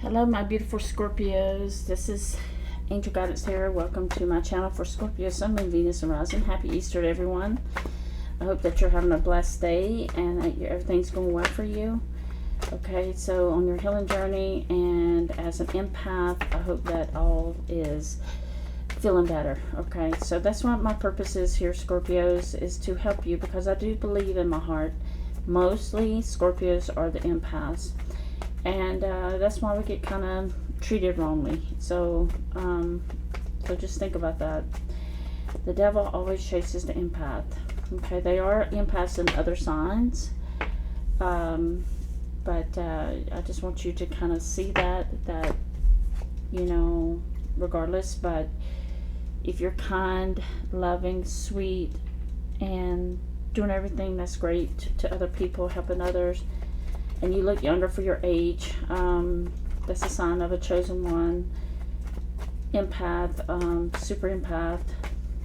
Hello, my beautiful Scorpios. This is Angel Guidance Tarot. Welcome to my channel for Scorpio Sun, Moon, Venus, and Rising. Happy Easter to everyone. I hope that you're having a blessed day and that everything's going well for you. Okay, so on your healing journey and as an empath, I hope that all is feeling better. Okay, so that's what my purpose is here, Scorpios, is to help you, because I do believe in my heart mostly Scorpios are the empaths. And that's why we get kind of treated wrongly. So just think about that. The devil always chases the empath. Okay, they are empaths in other signs. But I just want you to kind of see that, you know, regardless. But if you're kind, loving, sweet, and doing everything that's great to other people, helping others, and you look younger for your age, that's a sign of a chosen one. Empath, super empath,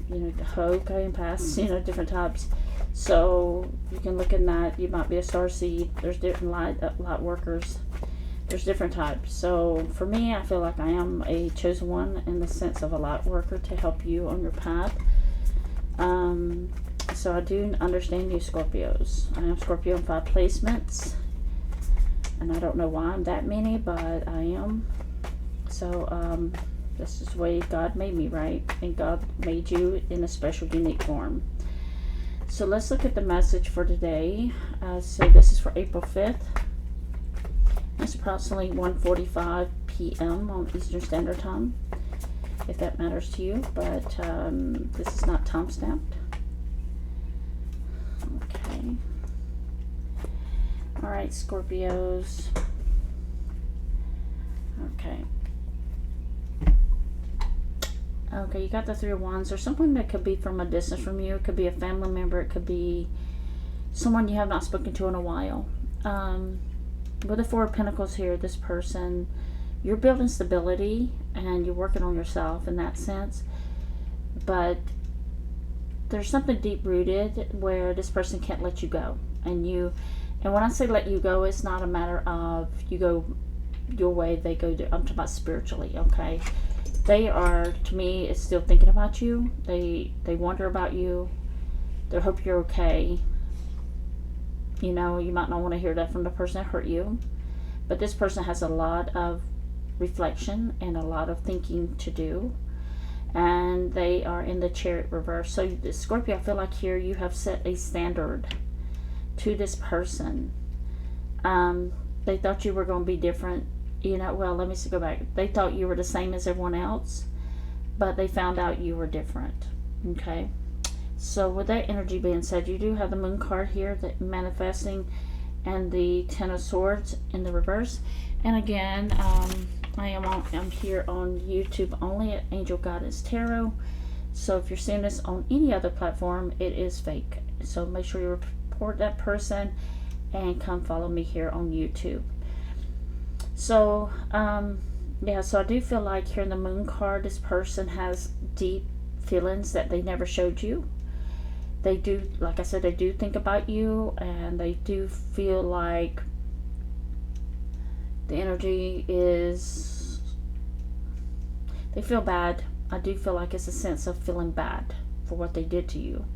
you know, okay empaths, you know, different types. So you can look in that. You might be a star seed. There's different light workers. There's different types. So for me, I feel like I am a chosen one in the sense of a light worker to help you on your path. So I do understand you, Scorpios. I am Scorpio in 5 placements. And I don't know why I'm that many, but I am. So this is the way God made me, right? And God made you in a special, unique form. So let's look at the message for today. So this is for April 5th. It's approximately 1:45 p.m. on Eastern Standard Time, if that matters to you. But this is not time stamped. Okay. Alright, Scorpios. Okay. Okay, you got the 3 of Wands. There's someone that could be from a distance from you. It could be a family member. It could be someone you have not spoken to in a while. With the 4 of Pentacles here, this person, you're building stability and you're working on yourself in that sense. But there's something deep-rooted where this person can't let you go. And when I say let you go, it's not a matter of you go your way, they go their. I'm talking about spiritually, okay? They are, to me, it's still thinking about you. They wonder about you. They hope you're okay. You know, you might not want to hear that from the person that hurt you. But this person has a lot of reflection and a lot of thinking to do. And they are in the Chariot reverse. So, Scorpio, I feel like here you have set a standard to this person. They thought you were going to be different. You know, well, let me go back. They thought you were the same as everyone else, but they found out you were different. Okay. So with that energy being said, you do have the Moon card here, that manifesting, and the 10 of Swords in the reverse. And again, I'm here on YouTube only at Angel Guidance Tarot. So if you're seeing this on any other platform, it is fake. So make sure you report that person and come follow me here on YouTube. So yeah, so I do feel like here in the Moon card, this person has deep feelings that they never showed you. They do, like I said, they do think about you, and they do feel like the energy is, they feel bad. I do feel like it's a sense of feeling bad for what they did to you.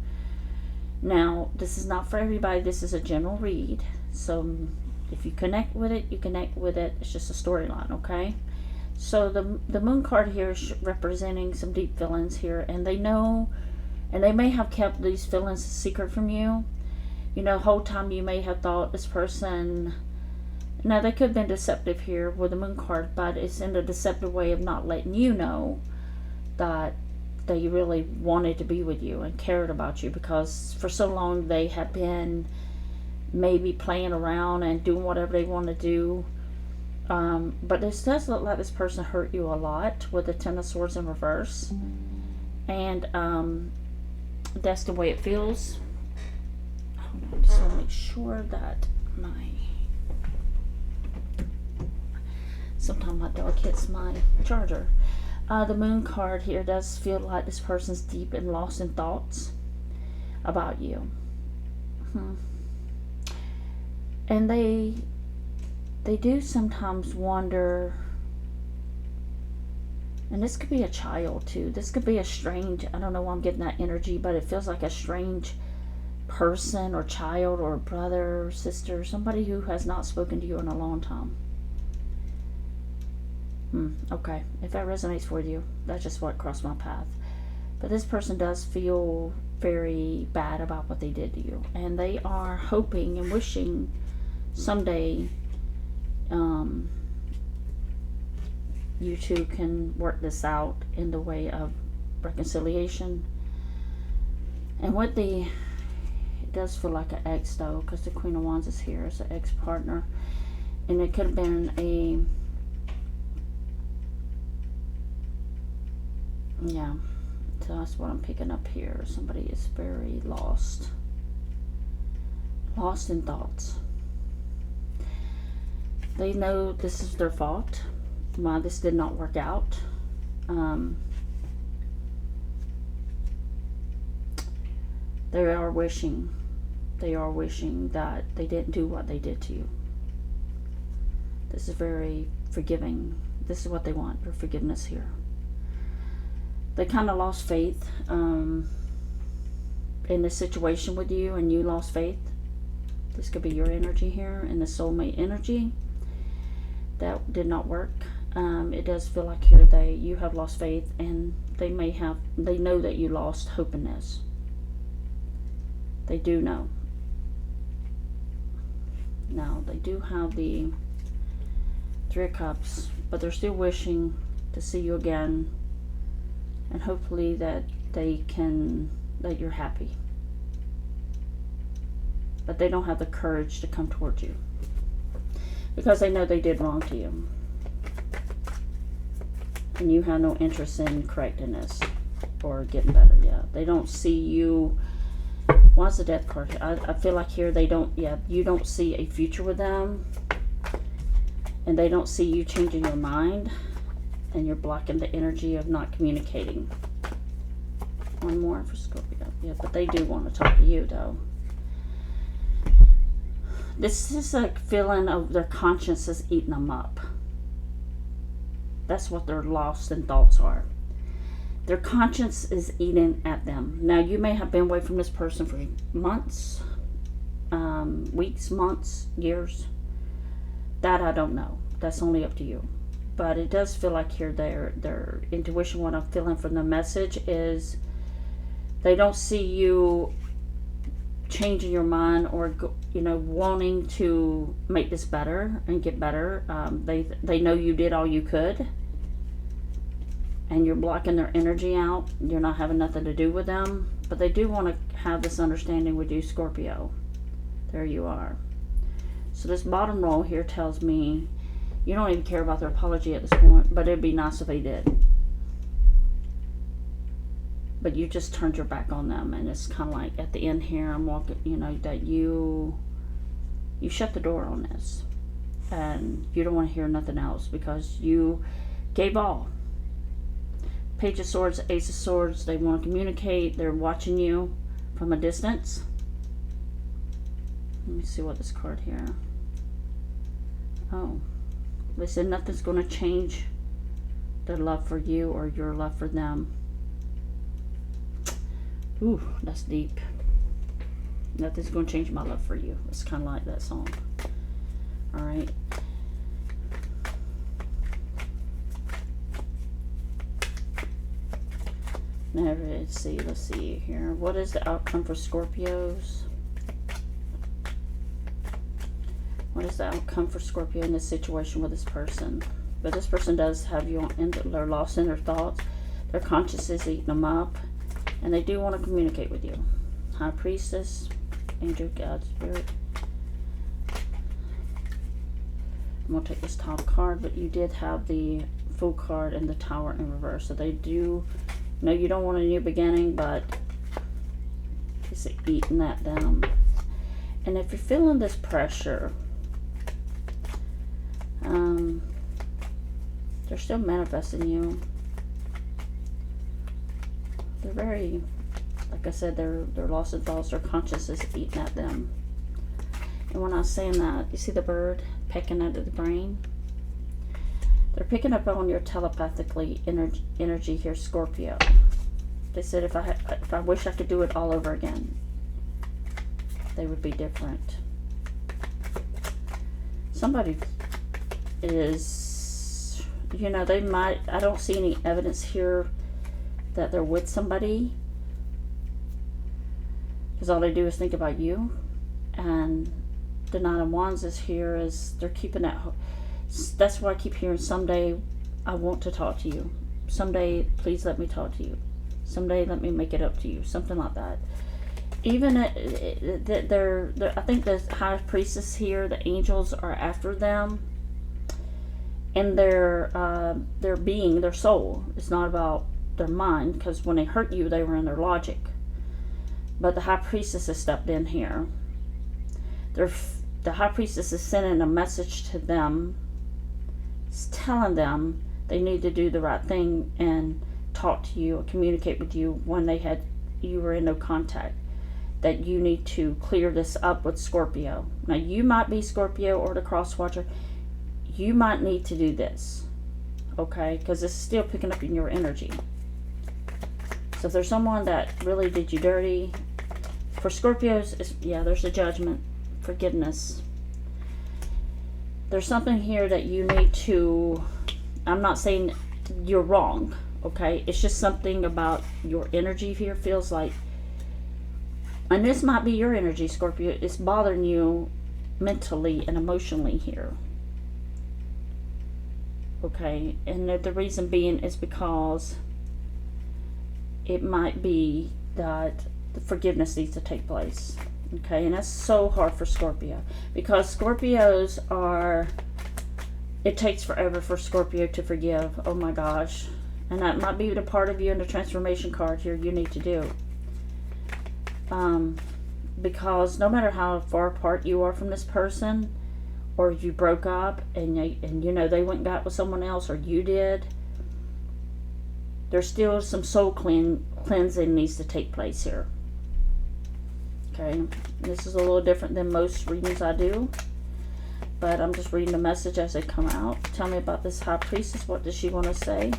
Now, this is not for everybody. This is a general read. So if you connect with it, you connect with it. It's just a storyline, okay? So the Moon card here is representing some deep feelings here. And they know, and they may have kept these feelings a secret from you. You know, the whole time you may have thought this person... Now, they could have been deceptive here with the Moon card, but it's in a deceptive way of not letting you know that they really wanted to be with you and cared about you, because for so long they have been maybe playing around and doing whatever they want to do. But this does look like this person hurt you a lot with the 10 of Swords in reverse. And that's the way it feels. Hold on, just want to make sure that sometimes my dog hits my charger. The Moon card here does feel like this person's deep and lost in thoughts about you. And they do sometimes wonder And this could be a child too. This could be a strange, I don't know why I'm getting that energy, but it feels like a strange person or child or brother or sister, somebody who has not spoken to you in a long time. Okay, if that resonates with you, that's just what crossed my path. But this person does feel very bad about what they did to you, and they are hoping and wishing someday you two can work this out in the way of reconciliation. And what it does feel like an ex though, because the Queen of Wands is here as an ex-partner, and it could have been yeah, so that's what I'm picking up here. Somebody is very lost in thoughts. They know this is their fault, why this did not work out. They are wishing that they didn't do what they did to you. This is very forgiving. This is what they want, your forgiveness here. They kind of lost faith in the situation with you, and you lost faith. This could be your energy here, and the soulmate energy. That did not work. It does feel like here you have lost faith, and they know that you lost hope in this. They do know. Now, they do have the Three of Cups, but they're still wishing to see you again, and hopefully that you're happy. But they don't have the courage to come towards you, because they know they did wrong to you. And you have no interest in correcting this or getting better. Yeah, they don't see you. Why's the Death card? I feel like here you don't see a future with them, and they don't see you changing your mind, and you're blocking the energy of not communicating. One more for Scorpio. Yeah, but they do want to talk to you though. This is a feeling of their conscience is eating them up. That's what their lost in thoughts are. Their conscience is eating at them. Now, you may have been away from this person for months, weeks, months, years. That I don't know. That's only up to you. But it does feel like here their intuition, what I'm feeling from the message is they don't see you changing your mind or wanting to make this better and get better. They know you did all you could, and you're blocking their energy out. You're not having nothing to do with them, but they do want to have this understanding with you, Scorpio. There you are. So this bottom row here tells me you don't even care about their apology at this point, but it'd be nice if they did. But you just turned your back on them, and it's kind of like at the end here, I'm walking, that you shut the door on this, and you don't want to hear nothing else because you gave all. Page of Swords, Ace of Swords, they want to communicate. They're watching you from a distance. Let me see what this card here. Oh, they said nothing's going to change their love for you or your love for them. Ooh, that's deep. Nothing's going to change my love for you. It's kind of like that song. All right. Now, let's see here. What is the outcome for Scorpios? What is the outcome for Scorpio in this situation with this person? But this person does have you they're lost in their thoughts. Their conscience is eating them up. And they do want to communicate with you. High Priestess, Angel, God, Spirit. I'm going to take this top card, but you did have the Fool card and the Tower in reverse. So they do know you don't want a new beginning, but it's eating that down. And if you're feeling this pressure, they're still manifesting you. They're very, like I said, they're lost in thoughts. Their conscience is eating at them. And when I was saying that, you see the bird pecking at the brain? They're picking up on your telepathically energy here, Scorpio. They said if I wish I could do it all over again, they would be different. Somebody is, you know, they might, I don't see any evidence here that they're with somebody, because all they do is think about you. And the Nine of Wands is here, is they're keeping that. That's why I keep hearing, someday I want to talk to you. Someday, please let me talk to you. Someday, let me make it up to you. Something like that. Even they're I think the High Priestess here, the angels are after them. And their being, their soul. It's not about their mind, because when they hurt you, they were in their logic. But the High Priestess has stepped in here. The High Priestess is sending a message to them. It's telling them they need to do the right thing and talk to you or communicate with you when you were in no contact. That you need to clear this up with Scorpio. Now, you might be Scorpio or the cross watcher. You might need to do this. Okay? Because it's still picking up in your energy. So if there's someone that really did you dirty, for Scorpios, yeah, there's a judgment. Forgiveness. There's something here that you need to, I'm not saying you're wrong, okay? It's just something about your energy here feels like, and this might be your energy, Scorpio, it's bothering you mentally and emotionally here. Okay, and the reason being is because it might be that the forgiveness needs to take place. Okay, and that's so hard for Scorpio, because Scorpios are, it takes forever for Scorpio to forgive. Oh my gosh. And that might be the part of you in the transformation card here you need to do. Because no matter how far apart you are from this person, or you broke up and you know they went and got with someone else, or you did, there's still some soul cleansing needs to take place here. Okay, this is a little different than most readings I do, but I'm just reading the message as they come out. Tell me about this High Priestess. What does she want to say?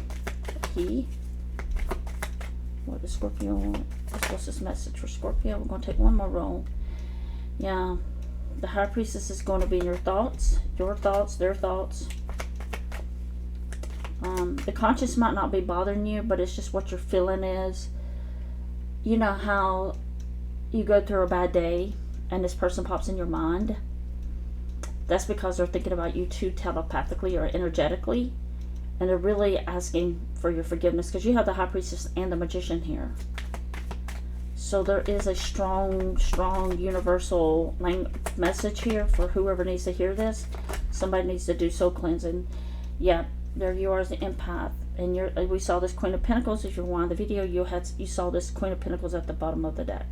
What does Scorpio want? What's this message for Scorpio? We're going to take one more roll. Yeah, the High Priestess is going to be in your thoughts, their thoughts. The conscience might not be bothering you, but it's just what your feeling is. You know how you go through a bad day and this person pops in your mind? That's because they're thinking about you too, telepathically or energetically, and they're really asking for your forgiveness, because you have the High Priestess and the Magician here. So there is a strong universal message here for whoever needs to hear this. Somebody needs to do soul cleansing. Yeah, there you are as the empath, and we saw this Queen of Pentacles. If you rewind the video, you saw this Queen of Pentacles at the bottom of the deck.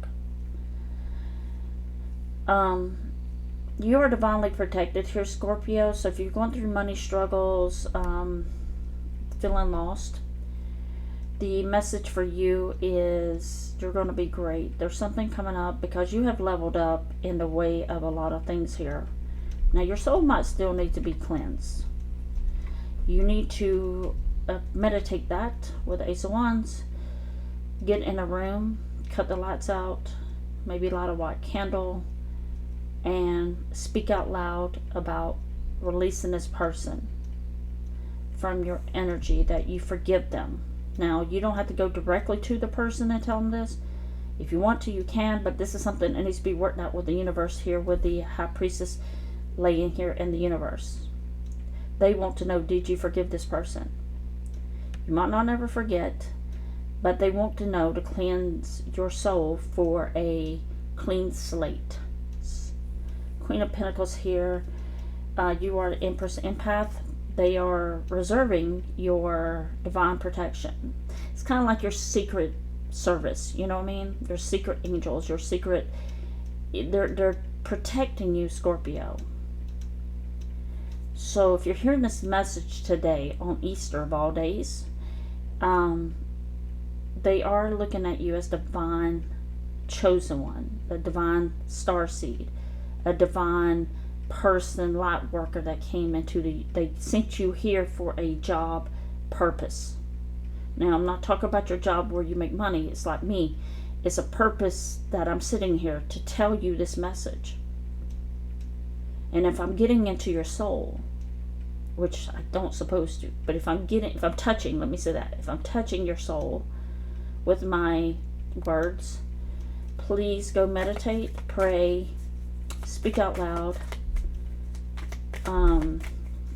You are divinely protected here, Scorpio. So if you're going through money struggles, feeling lost, the message for you is you're going to be great. There's something coming up because you have leveled up in the way of a lot of things here. Now, your soul might still need to be cleansed. You need to meditate that with the Ace of Wands. Get in a room, cut the lights out, maybe light a white candle, and speak out loud about releasing this person from your energy, that you forgive them. Now, you don't have to go directly to the person and tell them this. If you want to, you can, but this is something that needs to be worked out with the universe here, with the High Priestess laying here in the universe. They want to know, did you forgive this person? You might not ever forget, but they want to know, to cleanse your soul for a clean slate. Queen of Pentacles here. You are the Empress Empath. They are reserving your divine protection. It's kind of like your secret service, you know what I mean? Your secret angels, your secret, they're protecting you, Scorpio. So if you're hearing this message today on Easter of all days, they are looking at you as divine chosen one, a divine starseed, a divine person, light worker that came into they sent you here for a job purpose. Now, I'm not talking about your job where you make money. It's like me. It's a purpose that I'm sitting here to tell you this message. And if I'm getting into your soul, which I don't supposed to, but if I'm touching, let me say that, if I'm touching your soul with my words, please go meditate, pray, speak out loud, and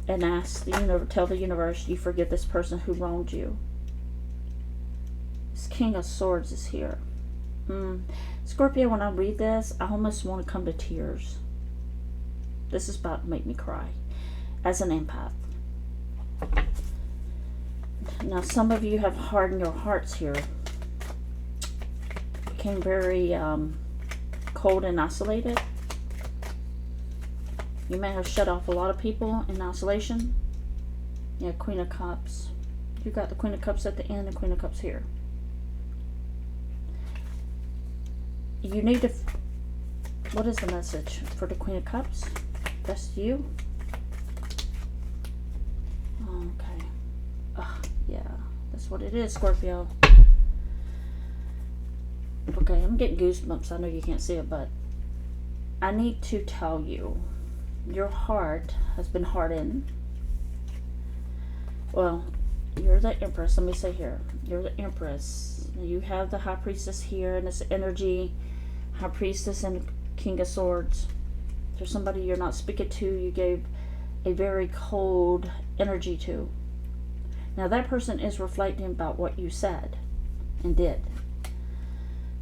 ask tell the universe you forgive this person who wronged you. This King of Swords is here. Scorpio, when I read this, I almost want to come to tears. This is about to make me cry as an empath. Now, some of you have hardened your hearts here. Became very cold and isolated. You may have shut off a lot of people in isolation. Yeah, Queen of Cups. You got the Queen of Cups at the end and Queen of Cups here. You need to... What is the message for the Queen of Cups? That's you? Okay. Yeah, that's what it is, Scorpio. Okay, I'm getting goosebumps. I know you can't see it, but I need to tell you, your heart has been hardened. Well, you're the Empress. Let me say here, you're the Empress. You have the High Priestess here, and this energy, High Priestess and King of Swords. There's somebody you're not speaking to, you gave a very cold energy to. Now, that person is reflecting about what you said and did.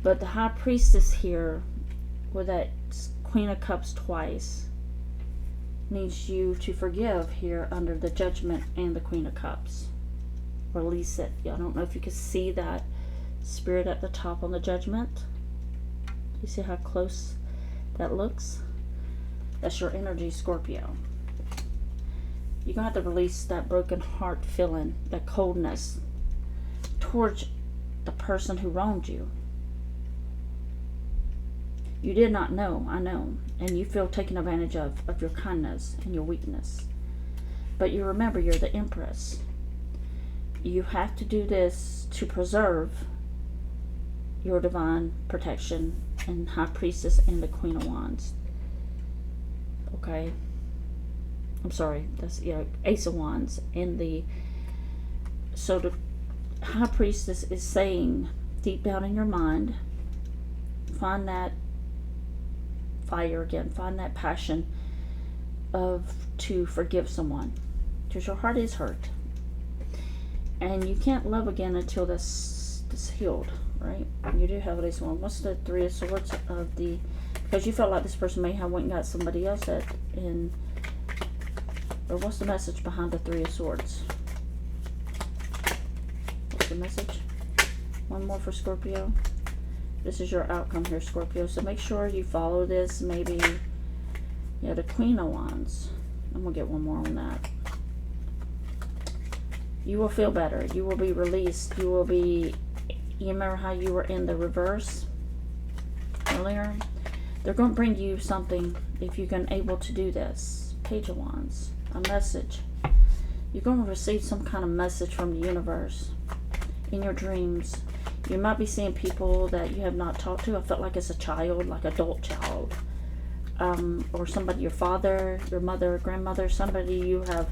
But the High Priestess here, with that Queen of Cups twice, needs you to forgive here under the Judgment and the Queen of Cups. Release it. I don't know if you can see that spirit at the top on the Judgment. You see how close that looks? That's your energy, Scorpio. You're going to have to release that broken heart feeling, that coldness towards the person who wronged you. You did not know, I know, and you feel taken advantage of your kindness and your weakness. But you remember, you're the Empress. You have to do this to preserve your divine protection and High Priestess and the Queen of Wands. Okay? I'm sorry, that's, yeah, Ace of Wands. And so the High Priestess is saying, deep down in your mind, find that fire again, find that passion to forgive someone, because your heart is hurt, and you can't love again until this healed, right? You do have this one. What's the Three of Swords of the? Because you felt like this person may have went and got somebody else or what's the message behind the Three of Swords? What's the message? One more for Scorpio. This is your outcome here, Scorpio. So make sure you follow this. Maybe, yeah, the Queen of Wands. I'm going to get one more on that. You will feel better. You will be released. You will be... You remember how you were in the reverse earlier? They're going to bring you something if you're able to do this. Page of Wands. A message. You're going to receive some kind of message from the universe in your dreams. You might be seeing people that you have not talked to. I felt like as a child, like adult child. Or somebody, your father, your mother, grandmother, somebody you have,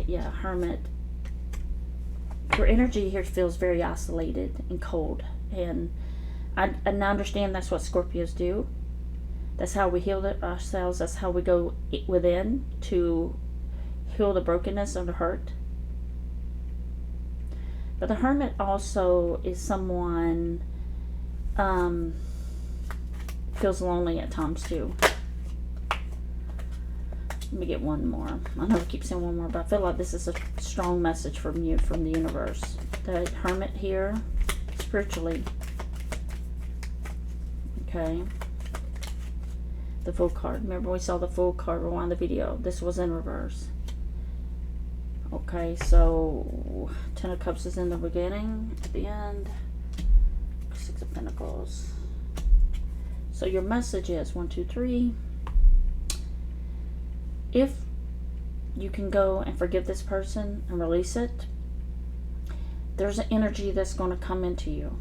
yeah, hermit. Your energy here feels very isolated and cold. And I understand that's what Scorpios do. That's how we heal ourselves. That's how we go within to heal the brokenness and the hurt. But the Hermit also is someone feels lonely at times too. Let me get one more. I know I keep saying one more, but I feel like this is a strong message from you, from the universe. The Hermit here, spiritually. Okay. The Fool card. Remember we saw the Fool card rewind the video. This was in reverse. Okay, so Ten of Cups is in the beginning, at the end, Six of Pentacles. So your message is 1, 2, 3. if you can go and forgive this person and release it, there's an energy that's going to come into you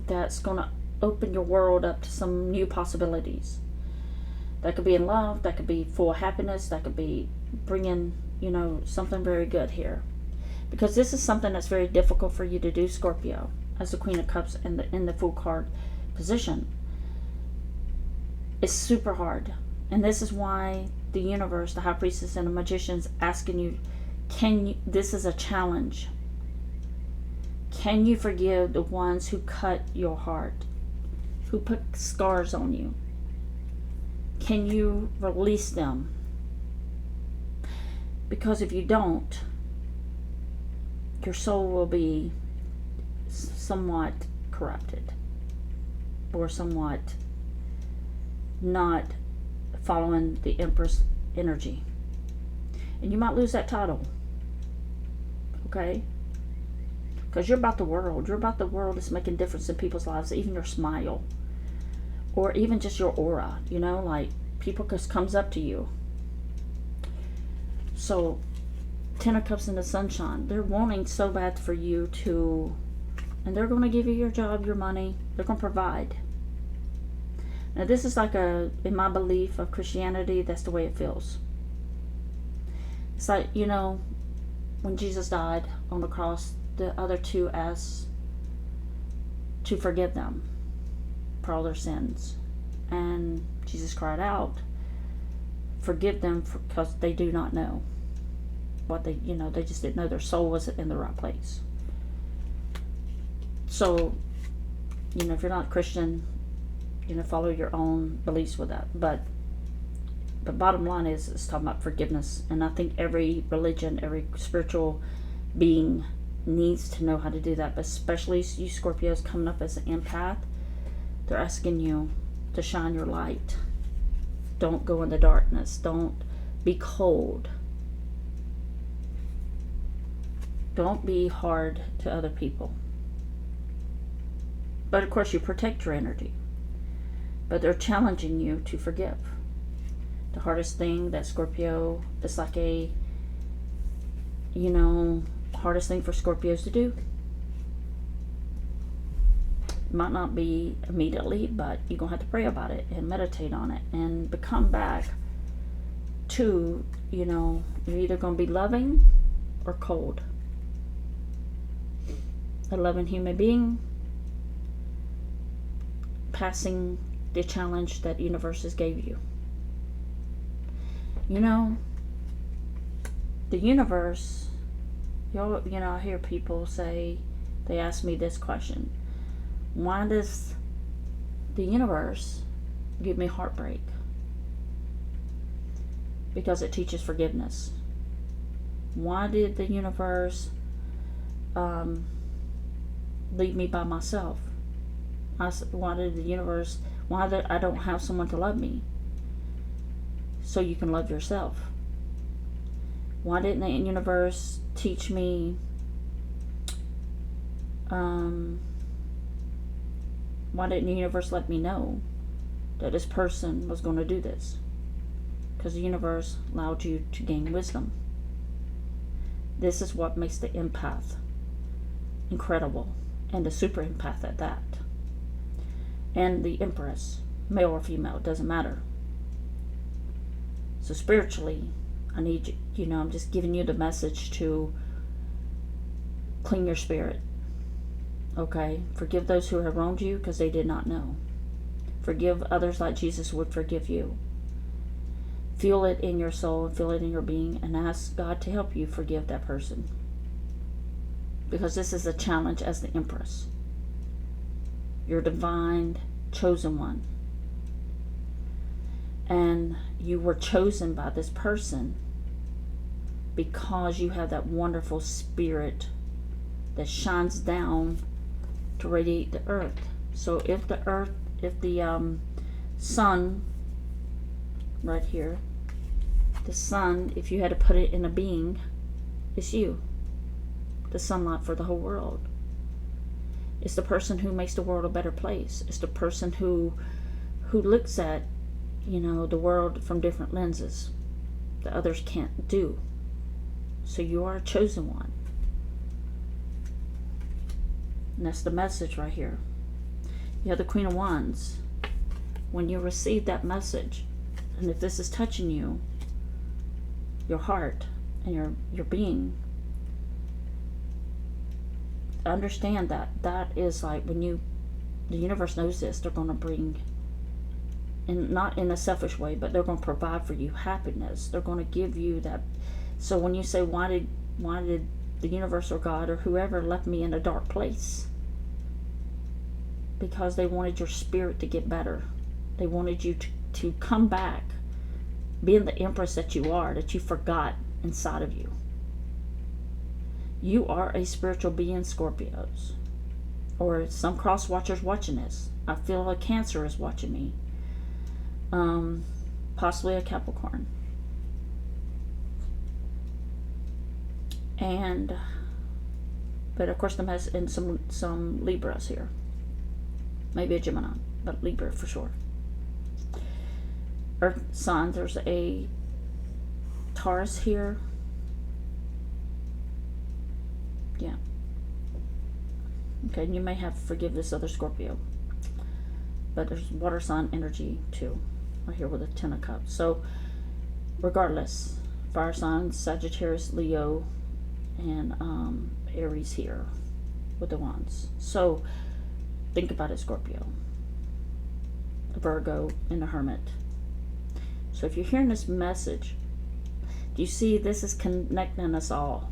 that's going to open your world up to some new possibilities. That could be in love, that could be full of happiness, that could be bringing, something very good here. Because this is something that's very difficult for you to do, Scorpio, as the Queen of Cups in the Fool card position. It's super hard. And this is why the universe, the High Priestess and the Magician's asking you, this is a challenge. Can you forgive the ones who cut your heart, who put scars on you? Can you release them? Because if you don't, your soul will be somewhat corrupted or somewhat not following the Empress energy. And you might lose that title. Okay? Because you're about the world. You're about the world that's making a difference in people's lives, even your smile. Or even just your aura, like people just comes up to you. So, 10 of Cups in the Sunshine, they're wanting so bad for you to, and they're going to give you your job, your money, they're going to provide. Now this is like in my belief of Christianity, that's the way it feels. It's like, when Jesus died on the cross, the other two asked to forgive them for all their sins. And Jesus cried out, forgive them because they do not know what they just didn't know their soul wasn't in the right place. So, if you're not Christian, follow your own beliefs with that. But the bottom line is, it's talking about forgiveness. And I think every religion, every spiritual being needs to know how to do that. But especially you Scorpios coming up as an empath, they're asking you to shine your light. Don't go in the darkness. Don't be cold. Don't be hard to other people. But of course you protect your energy. But they're challenging you to forgive. The hardest thing that Scorpio, it's like hardest thing for Scorpios to do. Might not be immediately, but you're going to have to pray about it and meditate on it and become back to, you're either going to be loving or cold. A loving human being passing the challenge that universes gave you. The universe, I hear people say, they ask me this question: why does the universe give me heartbreak? Because it teaches forgiveness. Why did the universe leave me by myself? Why did the universe, why did I don't have someone to love me? So you can love yourself. Why didn't the universe teach me, why didn't the universe let me know that this person was going to do this? Because the universe allowed you to gain wisdom. This is what makes the empath incredible, and the super empath at that. And the Empress, male or female, it doesn't matter. So spiritually, I need you, I'm just giving you the message to clean your spirit. Okay? Forgive those who have wronged you because they did not know. Forgive others like Jesus would forgive you. Feel it in your soul and feel it in your being, and ask God to help you forgive that person. Because this is a challenge as the Empress. You're divine, chosen one. And you were chosen by this person because you have that wonderful spirit that shines down to radiate the earth. So if the sun, right here, the sun, if you had to put it in a being, it's you. The sunlight for the whole world. It's the person who makes the world a better place. It's the person who looks at, the world from different lenses. that others can't do. So you are a chosen one. And that's the message right here. You have the Queen of Wands. When you receive that message, and if this is touching you, your heart and your being, understand that that is like when the universe knows this, they're going to bring, and not in a selfish way, but they're going to provide for you happiness. They're going to give you that. So when you say, why did the universe or God or whoever left me in a dark place? Because they wanted your spirit to get better. They wanted you to come back, being the empress that you are, that you forgot inside of you. You are a spiritual being, Scorpios. Or some cross watchers watching this. I feel a Cancer is watching me. Possibly a Capricorn. But of course, and some Libras here. Maybe a Gemini, but Libra for sure. Earth sign, there's a Taurus here. Yeah. Okay, and you may have to forgive this other Scorpio. But there's water sign energy too. Right here with a Ten of Cups. So, regardless, fire signs, Sagittarius, Leo, and Aries here with the wands. So, think about it, Scorpio. Virgo and the Hermit. So if you're hearing this message, do you see this is connecting us all?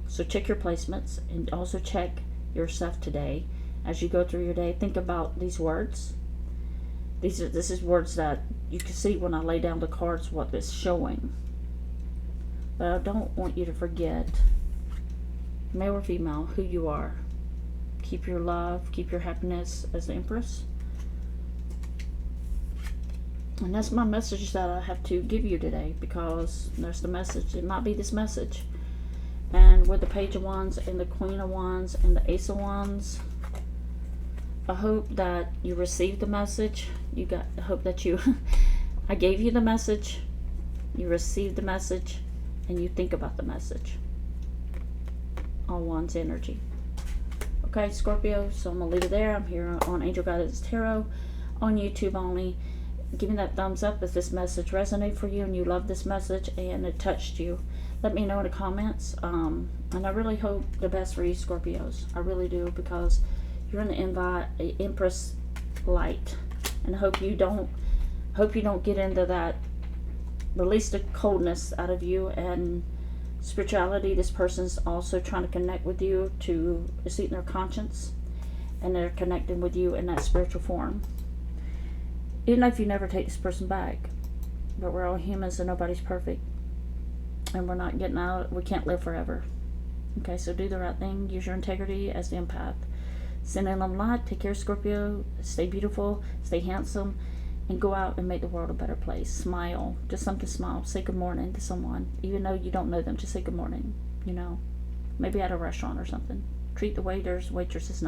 So check your placements and also check yourself today. As you go through your day, think about these words. This is words that you can see when I lay down the cards what it's showing. But I don't want you to forget, male or female, who you are. Keep your love, keep your happiness as the Empress. And that's my message that I have to give you today, because that's the message. It might be this message. And with the Page of Wands and the Queen of Wands and the Ace of Wands, I hope that you received the message. I hope that I gave you the message, you received the message, and you think about the message. All Wands energy. Okay, Scorpio, so I'm going to leave it there. I'm here on Angel Guidance Tarot on YouTube only. Give me that thumbs up if this message resonated for you and you love this message and it touched you. Let me know in the comments. And I really hope the best for you, Scorpios. I really do, because you're in the Empress light. And I hope you don't get into that. Release the coldness out of you and spirituality. This person's also trying to connect with you to seat in their conscience, and they're connecting with you in that spiritual form. Even if you never take this person back, but we're all humans and nobody's perfect, and we're not getting out. We can't live forever. Okay, so do the right thing. Use your integrity as the empath. Send in them light. Take care, Scorpio. Stay beautiful. Stay handsome. And go out and make the world a better place. Smile. Just something to smile. Say good morning to someone. Even though you don't know them, just say good morning. You know, maybe at a restaurant or something. Treat the waitresses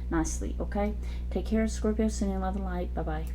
nicely, okay? Take care, Scorpio. Sending love and light. Bye-bye.